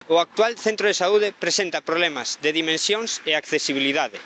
O actual centro de saúde presenta problemas de dimensións e accesibilidade.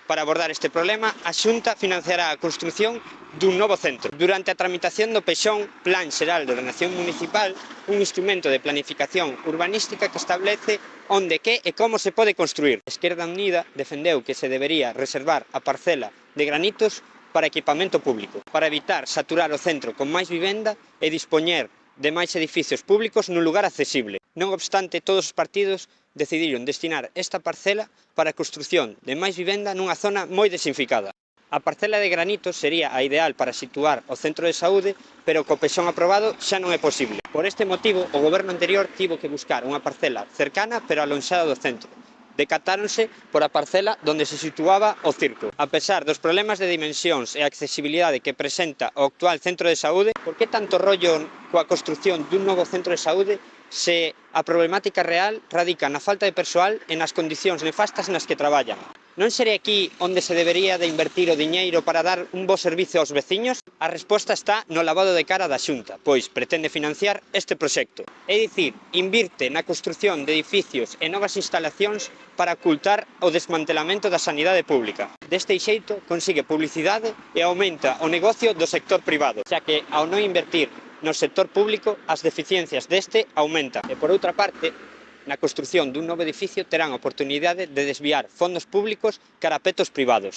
Para abordar este problema, a Xunta financiará a construción dun novo centro. Durante a tramitación do PEXón, Plan Xeral de Ordenación Municipal, un instrumento de planificación urbanística que establece onde, que e como se pode construir. Esquerda Unida defendeu que se debería reservar a parcela de Granitos para equipamento público, para evitar saturar o centro con máis vivenda e dispoñer de máis edificios públicos nun lugar accesible. Non obstante, todos os partidos decidiron destinar esta parcela para a construción de máis vivenda nunha zona moi desinficada. A parcela de Granitos sería a ideal para situar o centro de saúde, pero co PEXón aprobado xa non é posible. Por este motivo, o goberno anterior tivo que buscar unha parcela cercana pero alonxada do centro. Decatáronse por a parcela onde se situaba o circo. A pesar dos problemas de dimensións e accesibilidade que presenta o actual centro de saúde, por que tanto rollo coa construción dun novo centro de saúde se a problemática real radica na falta de persoal e nas condicións nefastas nas que traballan? Non sería aquí onde se debería de invertir o diñeiro para dar un bo servizo aos veciños? A resposta está no lavado de cara da Xunta, pois pretende financiar este proxecto. É dicir, invirte na construción de edificios e novas instalacións para ocultar o desmantelamento da sanidade pública. Deste xeito consigue publicidade e aumenta o negocio do sector privado, xa que ao non invertir no sector público as deficiencias deste aumentan. E por outra parte, na construción dun novo edificio terán a oportunidade de desviar fondos públicos cara a petos privados.